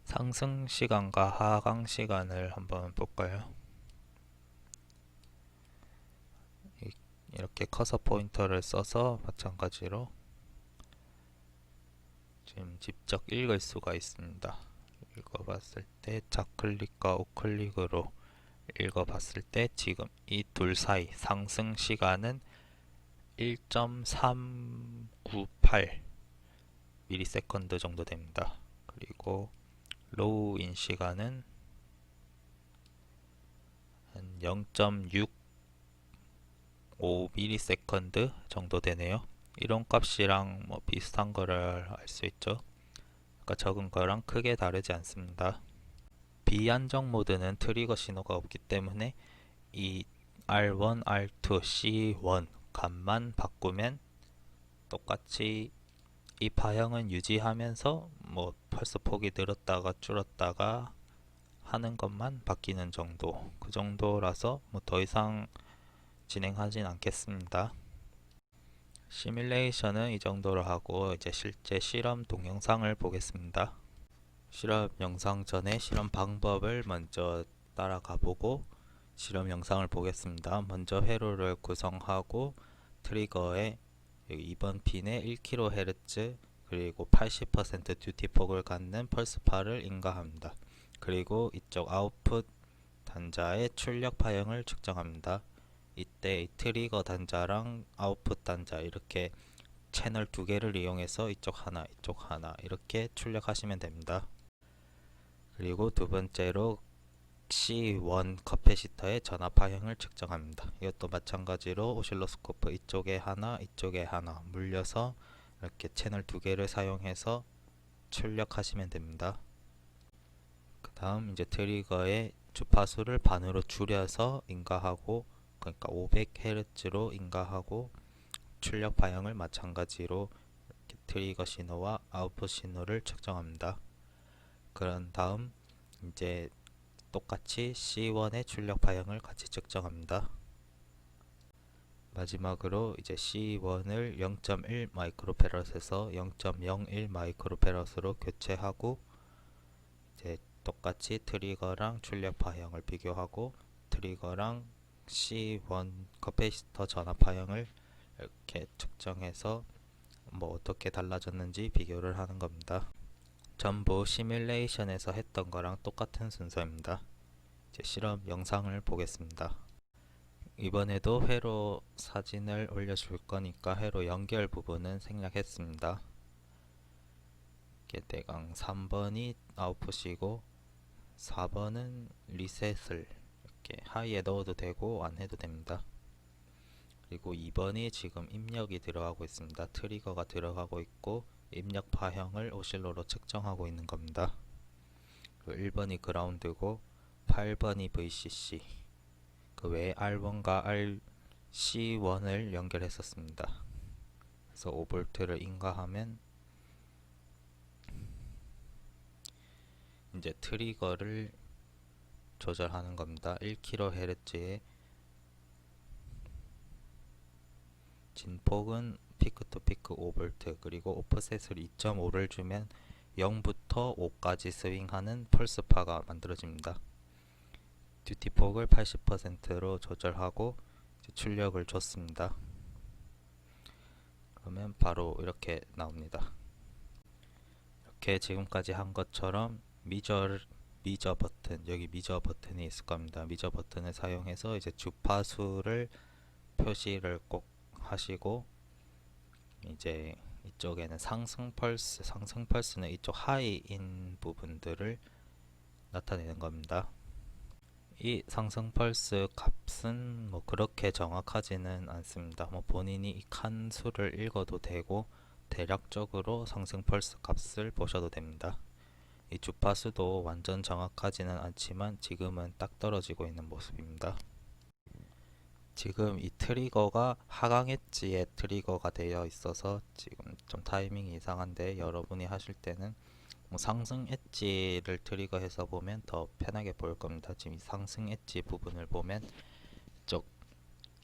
상승 시간과 하강 시간을 한번 볼까요? 이렇게 커서 포인터를 써서 마찬가지로 지금 직접 읽을 수가 있습니다. 읽어봤을 때 좌클릭과 우클릭으로 읽어봤을 때 지금 이 둘 사이 상승 시간은 1.398 미리세컨드 정도 됩니다. 그리고 로우인 시간은 한 0.65ms 정도 되네요. 이런 값이랑 뭐 비슷한 거를 알 수 있죠. 아까 적은 거랑 크게 다르지 않습니다. 비안정 모드는 트리거 신호가 없기 때문에 이 R1, R2, C1 값만 바꾸면 똑같이 이 파형은 유지하면서 뭐 펄스 폭이 늘었다가 줄었다가 하는 것만 바뀌는 정도, 그 정도라서 뭐 더 이상 진행하진 않겠습니다. 시뮬레이션은 이 정도로 하고 이제 실제 실험 동영상을 보겠습니다. 실험 영상 전에 실험 방법을 먼저 따라가 보고 실험 영상을 보겠습니다. 먼저 회로를 구성하고 트리거에 여기 2번 핀에 1kHz 그리고 80% 듀티폭을 갖는 펄스파를 인가합니다. 그리고 이쪽 아웃풋 단자의 출력 파형을 측정합니다. 이때 이 트리거 단자랑 아웃풋 단자 이렇게 채널 두 개를 이용해서 이쪽 하나 이렇게 출력하시면 됩니다. 그리고 두 번째로 C1 커패시터의 전압 파형을 측정합니다. 이것도 마찬가지로 오실로스코프 이쪽에 하나 물려서 이렇게 채널 두 개를 사용해서 출력하시면 됩니다. 그 다음 이제 트리거의 주파수를 반으로 줄여서 인가하고, 그러니까 500Hz로 인가하고, 출력 파형을 마찬가지로 이렇게 트리거 신호와 아웃풋 신호를 측정합니다. 그런 다음 이제 똑같이 C1의 출력 파형을 같이 측정합니다. 마지막으로 이제 C1을 0.1 마이크로페럿에서 0.01 마이크로페럿으로 교체하고 이제 똑같이 트리거랑 출력 파형을 비교하고 트리거랑 C1 커패시터 전압 파형을 이렇게 측정해서 뭐 어떻게 달라졌는지 비교를 하는 겁니다. 전부 시뮬레이션에서 했던 거랑 똑같은 순서입니다. 이제 실험 영상을 보겠습니다. 이번에도 회로 사진을 올려줄 거니까 회로 연결 부분은 생략했습니다. 대강 3번이 아웃풋이고 4번은 리셋을 이렇게 하이에 넣어도 되고 안 해도 됩니다. 그리고 2번이 지금 입력이 들어가고 있습니다. 트리거가 들어가고 있고 입력 파형을 오실로로 측정하고 있는 겁니다. 그리고 1번이 그라운드고 8번이 VCC, 그 외에 R1과 RC1을 연결했었습니다. 그래서 5V를 인가하면 이제 트리거를 조절하는 겁니다. 1kHz의 진폭은 피크 투 피크 5V, 그리고 오프셋을 2.5를 주면 0부터 5까지 스윙하는 펄스파가 만들어집니다. 듀티폭을 80%로 조절하고 출력을 줬습니다. 그러면 바로 이렇게 나옵니다. 이렇게 지금까지 한 것처럼 미저 버튼, 여기 미저 버튼이 있을 겁니다. 미저 버튼을 사용해서 이제 주파수를 표시를 꼭 하시고, 이제 이쪽에는 상승 펄스는 이쪽 하이인 부분들을 나타내는 겁니다. 이 상승 펄스 값은 뭐 그렇게 정확하지는 않습니다. 뭐 본인이 이 칸수를 읽어도 되고 대략적으로 상승 펄스 값을 보셔도 됩니다. 이 주파수도 완전 정확하지는 않지만 지금은 딱 떨어지고 있는 모습입니다. 지금 이 트리거가 하강 엣지의 트리거가 되어 있어서 지금 좀 타이밍이 이상한데, 여러분이 하실 때는 뭐 상승 엣지를 트리거해서 보면 더 편하게 보일 겁니다. 지금 이 상승 엣지 부분을 보면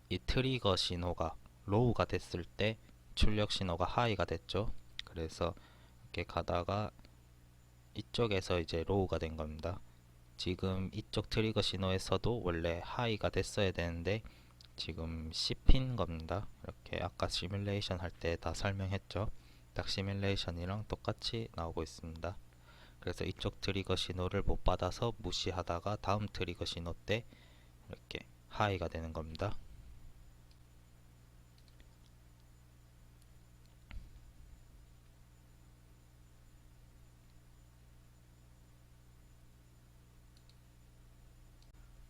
이 트리거 신호가 로우가 됐을 때 출력 신호가 하이가 됐죠. 그래서 이렇게 가다가 이쪽에서 이제 로우가 된 겁니다. 지금 이쪽 트리거 신호에서도 원래 하이가 됐어야 되는데 지금 씹힌 겁니다. 이렇게 아까 시뮬레이션 할 때 다 설명했죠. 딱 시뮬레이션이랑 똑같이 나오고 있습니다. 그래서 이쪽 트리거 신호를 못 받아서 무시하다가 다음 트리거 신호 때 이렇게 하이가 되는 겁니다.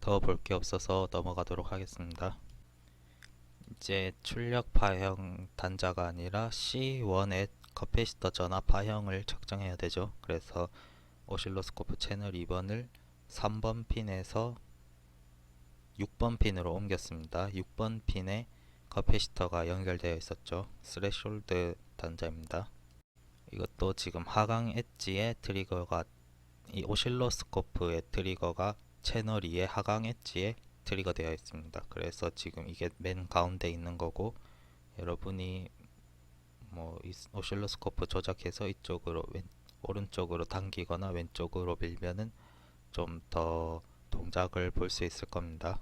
더 볼 게 없어서 넘어가도록 하겠습니다. 이제 출력파형 단자가 아니라 C1의 커패시터 전압파형을 측정해야 되죠. 그래서 오실로스코프 채널 2번을 3번 핀에서 6번 핀으로 옮겼습니다. 6번 핀에 커패시터가 연결되어 있었죠. 스레숄드 단자입니다. 이것도 지금 하강 엣지에 트리거가, 이 오실로스코프의 트리거가 채널 2의 하강 엣지에 트리거 되어 있습니다. 그래서 지금 이게 맨 가운데 있는 거고, 여러분이 오실로스코프 조작해서 이쪽으로 오른쪽으로 당기거나 왼쪽으로 밀면은 좀 더 동작을 볼 수 있을 겁니다.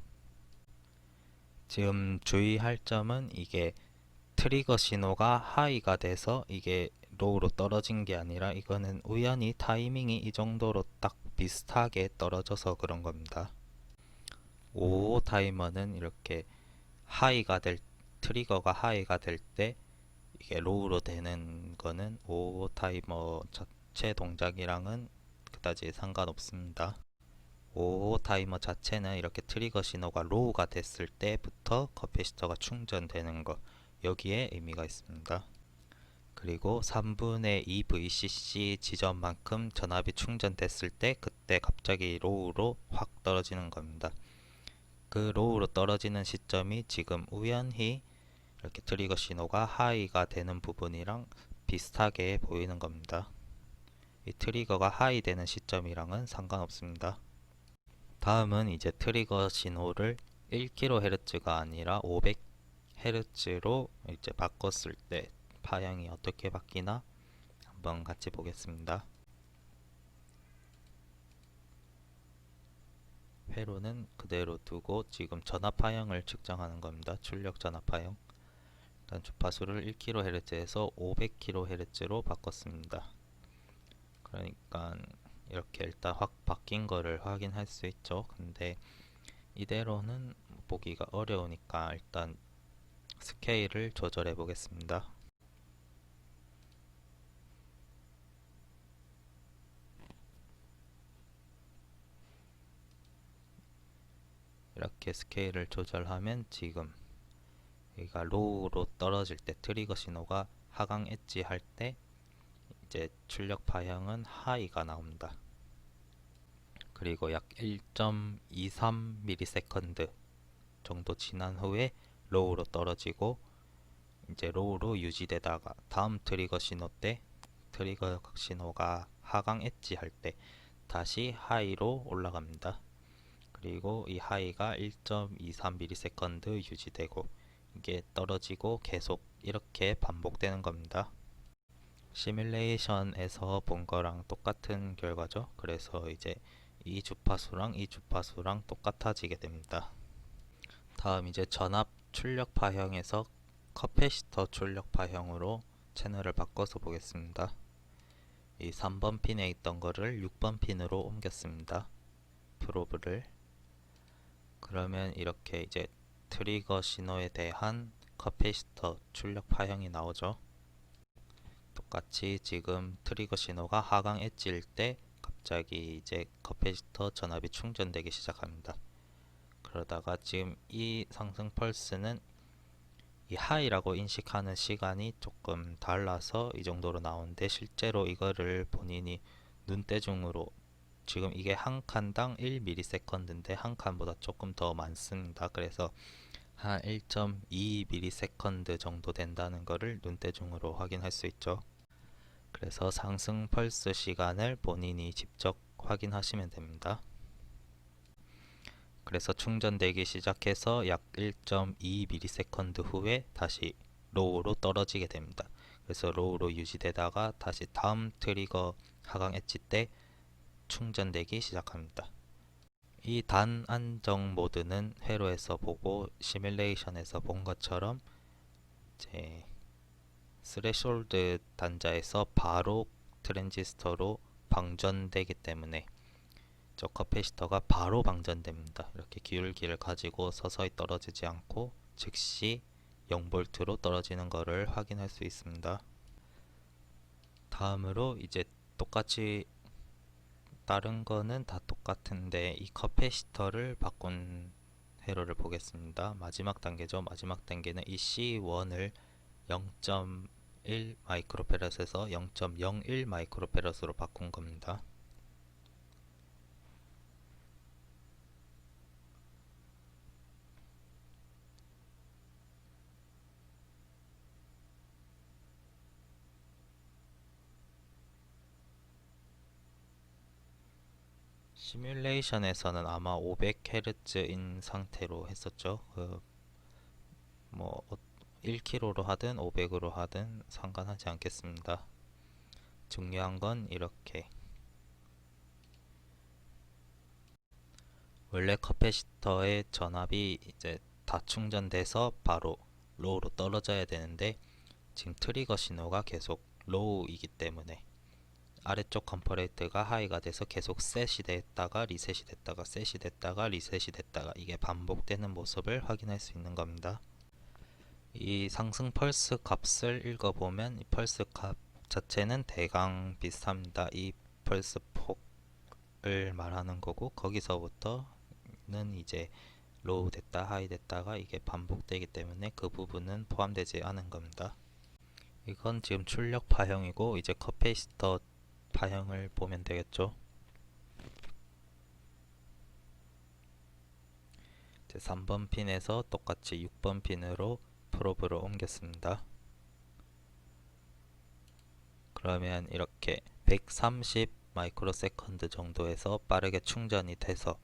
지금 주의할 점은 이게 트리거 신호가 하이가 돼서 이게 로우로 떨어진 게 아니라 이거는 우연히 타이밍이 이 정도로 딱 비슷하게 떨어져서 그런 겁니다. 55 타이머는 이렇게 트리거가 하이가 될 때 이게 로우로 되는 거는 55 타이머 자체 동작이랑은 그다지 상관없습니다. 55 타이머 자체는 이렇게 트리거 신호가 로우가 됐을 때부터 커패시터가 충전되는 거, 여기에 의미가 있습니다. 그리고 3분의 2 VCC 지점만큼 전압이 충전됐을 때 그때 갑자기 로우로 확 떨어지는 겁니다. 그 로우로 떨어지는 시점이 지금 우연히 이렇게 트리거 신호가 하이가 되는 부분이랑 비슷하게 보이는 겁니다. 이 트리거가 하이 되는 시점이랑은 상관없습니다. 다음은 이제 트리거 신호를 1kHz가 아니라 500Hz로 이제 바꿨을 때 파형이 어떻게 바뀌나 한번 같이 보겠습니다. 회로는 그대로 두고 지금 전압 파형을 측정하는 겁니다. 출력 전압 파형. 일단 주파수를 1kHz에서 500kHz로 바꿨습니다. 그러니까 이렇게 일단 확 바뀐 거를 확인할 수 있죠. 근데 이대로는 보기가 어려우니까 일단 스케일을 조절해 보겠습니다. 이렇게 스케일을 조절하면 지금 여기가 로우로 떨어질 때 트리거 신호가 하강 엣지 할 때 이제 출력 파형은 하이가 나옵니다. 그리고 약 1.23ms 정도 지난 후에 로우로 떨어지고 이제 로우로 유지되다가 다음 트리거 신호 때 트리거 신호가 하강 엣지 할 때 다시 하이로 올라갑니다. 그리고 이 하이가 1.23ms 유지되고 이게 떨어지고 계속 이렇게 반복되는 겁니다. 시뮬레이션에서 본 거랑 똑같은 결과죠. 그래서 이제 이 주파수랑 이 주파수랑 똑같아지게 됩니다. 다음 이제 전압 출력 파형에서 커패시터 출력 파형으로 채널을 바꿔서 보겠습니다. 이 3번 핀에 있던 거를 6번 핀으로 옮겼습니다. 프로브를. 그러면 이렇게 이제 트리거 신호에 대한 커패시터 출력 파형이 나오죠. 똑같이 지금 트리거 신호가 하강 엣지일 때 갑자기 이제 커패시터 전압이 충전되기 시작합니다. 그러다가 지금 이 상승 펄스는 이 하이라고 인식하는 시간이 조금 달라서 이 정도로 나오는데 실제로 이거를 본인이 눈대중으로 지금 이게 한 칸당 1ms인데 한 칸보다 조금 더 많습니다. 그래서 한 1.2ms 정도 된다는 것을 눈대중으로 확인할 수 있죠. 그래서 상승 펄스 시간을 본인이 직접 확인하시면 됩니다. 그래서 충전되기 시작해서 약 1.2ms 후에 다시 로우로 떨어지게 됩니다. 그래서 로우로 유지되다가 다시 다음 트리거 하강 엣지 때 충전되기 시작합니다. 이 단 안정 모드는 회로에서 보고 시뮬레이션에서 본 것처럼 이제 스레숄드 단자에서 바로 트랜지스터로 방전되기 때문에 저 커패시터가 바로 방전됩니다. 이렇게 기울기를 가지고 서서히 떨어지지 않고 즉시 0V로 떨어지는 것을 확인할 수 있습니다. 다음으로 이제 똑같이 다른 거는 다 똑같은데 이 커패시터를 바꾼 회로를 보겠습니다. 마지막 단계죠. 마지막 단계는 이 C1을 0.1 마이크로페럿에서 0.01 마이크로페럿으로 바꾼 겁니다. 시뮬레이션에서는 아마 500Hz인 상태로 했었죠. 뭐 1kg로 하든 500으로 하든 상관하지 않겠습니다. 중요한 건 이렇게 원래 커패시터의 전압이 이제 다 충전돼서 바로 로우로 떨어져야 되는데 지금 트리거 신호가 계속 로우이기 때문에 아래쪽 컴퍼레이트가 하이가 돼서 계속 셋이 됐다가 리셋이 됐다가 셋이 됐다가 리셋이 됐다가 이게 반복되는 모습을 확인할 수 있는 겁니다. 이 상승 펄스 값을 읽어보면 이 펄스 값 자체는 대강 비슷합니다. 이 펄스 폭을 말하는 거고 거기서부터는 이제 로우 됐다 하이 됐다가 이게 반복되기 때문에 그 부분은 포함되지 않은 겁니다. 이건 지금 출력 파형이고 이제 커패시터 파형을 보면 되겠죠. 이제 3번 핀에서 똑같이 6번 핀으로 프로브를 옮겼습니다. 그러면 이렇게 130 마이크로세컨드 정도에서 빠르게 충전이 돼서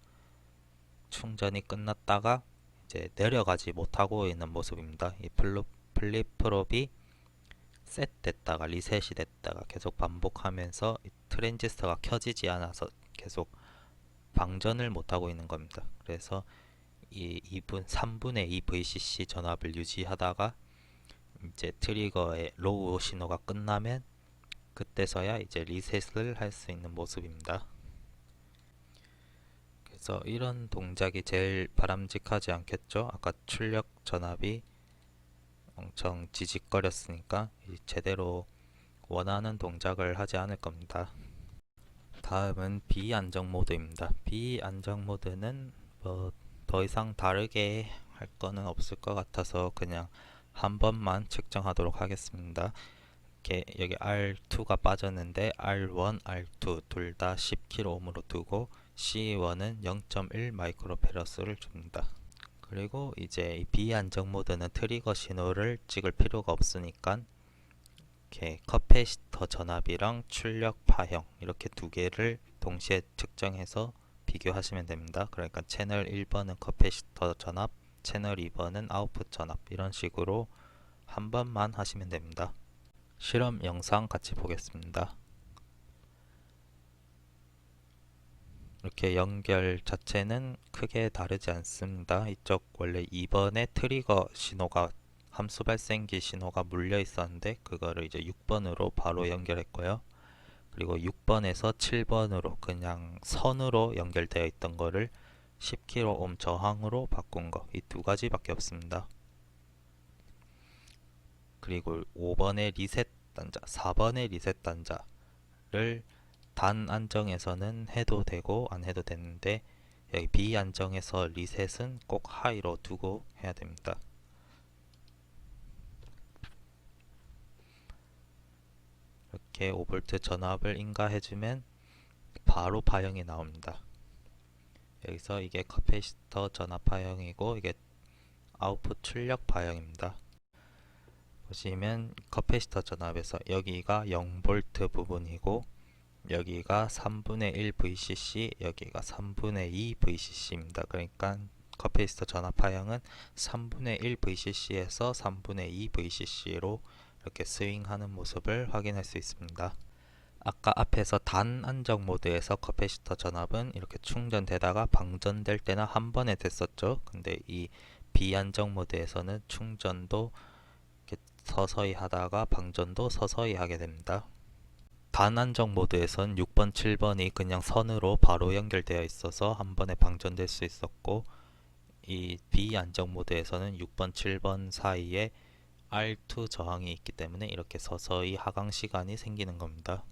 충전이 끝났다가 이제 내려가지 못하고 있는 모습입니다. 이 플립 프롭이 셋 됐다가 리셋이 됐다가 계속 반복하면서 트랜지스터가 켜지지 않아서 계속 방전을 못하고 있는 겁니다. 그래서 이 3분의 2 VCC 전압을 유지하다가 이제 트리거의 로우 신호가 끝나면 그때서야 이제 리셋을 할 수 있는 모습입니다. 그래서 이런 동작이 제일 바람직하지 않겠죠? 아까 출력 전압이 엄청 지직거렸으니까 제대로 원하는 동작을 하지 않을 겁니다. 다음은 비안정 모드입니다. 비안정 모드는 뭐 더 이상 다르게 할 거는 없을 것 같아서 그냥 한 번만 측정하도록 하겠습니다. 이렇게 여기 R2가 빠졌는데 R1, R2 둘 다 10kΩ으로 두고 C1은 0.1 마이크로페럿을 줍니다. 그리고 이제 이 비안정 모드는 트리거 신호를 찍을 필요가 없으니까 이렇게 커패시터 전압이랑 출력 파형 이렇게 두 개를 동시에 측정해서 비교하시면 됩니다. 그러니까 채널 1번은 커패시터 전압, 채널 2번은 아웃풋 전압 이런 식으로 한 번만 하시면 됩니다. 실험 영상 같이 보겠습니다. 이렇게 연결 자체는 크게 다르지 않습니다. 이쪽 원래 2번에 트리거 신호가 함수 발생기 신호가 물려 있었는데 그거를 이제 6번으로 바로 연결했고요. 그리고 6번에서 7번으로 그냥 선으로 연결되어 있던 거를 10kΩ 저항으로 바꾼 거 이 두 가지밖에 없습니다. 그리고 5번의 리셋 단자, 4번의 리셋 단자를 단 안정에서는 해도 되고 안 해도 되는데 여기 비안정에서 리셋은 꼭 하이로 두고 해야 됩니다. 이렇게 5V 전압을 인가해주면 바로 파형이 나옵니다. 여기서 이게 커패시터 전압 파형이고 이게 아웃풋 출력 파형입니다. 보시면 커패시터 전압에서 여기가 0V 부분이고 여기가 3분의 1 VCC, 여기가 3분의 2 VCC입니다. 그러니까 커패시터 전압 파형은 3분의 1 VCC에서 3분의 2 VCC로 이렇게 스윙하는 모습을 확인할 수 있습니다. 아까 앞에서 단 안정 모드에서 커패시터 전압은 이렇게 충전되다가 방전될 때나 한 번에 됐었죠. 근데 이 비안정 모드에서는 충전도 이렇게 서서히 하다가 방전도 서서히 하게 됩니다. 단안정 모드에선 6번, 7번이 그냥 선으로 바로 연결되어 있어서 한 번에 방전될 수 있었고 이 비안정 모드에서는 6번, 7번 사이에 R2 저항이 있기 때문에 이렇게 서서히 하강 시간이 생기는 겁니다.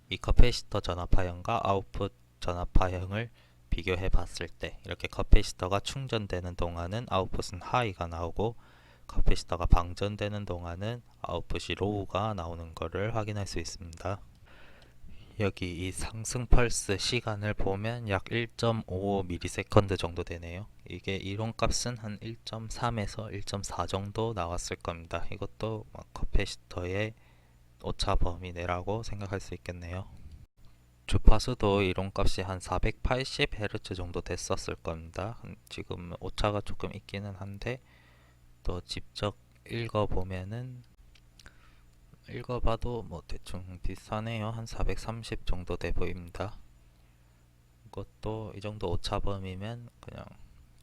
이 커패시터 전압파형과 아웃풋 전압파형을 비교해 봤을 때 이렇게 커패시터가 충전되는 동안은 아웃풋은 하이가 나오고 커패시터가 방전되는 동안은 아웃풋이 로우가 나오는 것을 확인할 수 있습니다. 여기 이 상승 펄스 시간을 보면 약 1.55ms 정도 되네요. 이게 이론 값은 한 1.3에서 1.4 정도 나왔을 겁니다. 이것도 커패시터의 오차 범위 내라고 생각할 수 있겠네요. 주파수도 이론값이 한 480Hz 정도 됐었을 겁니다. 지금 오차가 조금 있기는 한데 또 직접 읽어봐도 뭐 대충 비슷하네요. 한 430 정도 돼 보입니다. 이것도 이 정도 오차 범위면 그냥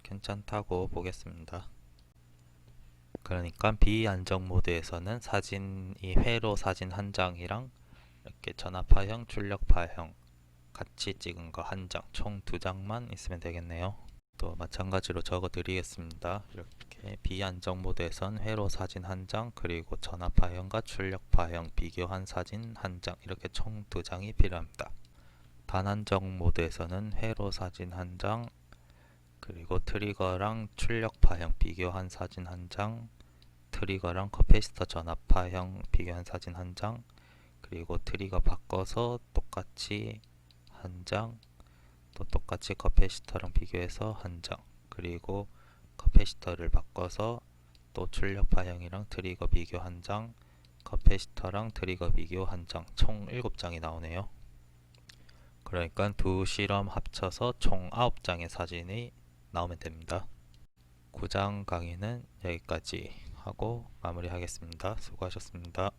괜찮다고 보겠습니다. 그러니까 비안정 모드에서는 사진이 회로 사진 한 장이랑 이렇게 전압파형, 출력파형 같이 찍은 거 한 장, 총 두 장만 있으면 되겠네요. 또 마찬가지로 적어 드리겠습니다. 이렇게 비안정 모드에선 회로 사진 한 장, 그리고 전압파형과 출력파형 비교한 사진 한 장, 이렇게 총 두 장이 필요합니다. 단안정 모드에서는 회로 사진 한 장, 그리고 트리거랑 출력파형 비교한 사진 한 장, 트리거랑 커패시터 전압파형 비교한 사진 한 장, 그리고 트리거 바꿔서 똑같이 한 장, 또 똑같이 커패시터랑 비교해서 한 장, 그리고 커패시터를 바꿔서 또 출력파형이랑 트리거 비교 한 장, 커패시터랑 트리거 비교 한 장, 총 7장이 나오네요. 그러니까 두 실험 합쳐서 총 9장의 사진이 나오면 됩니다. 9장 강의는 여기까지 하고 마무리하겠습니다. 수고하셨습니다.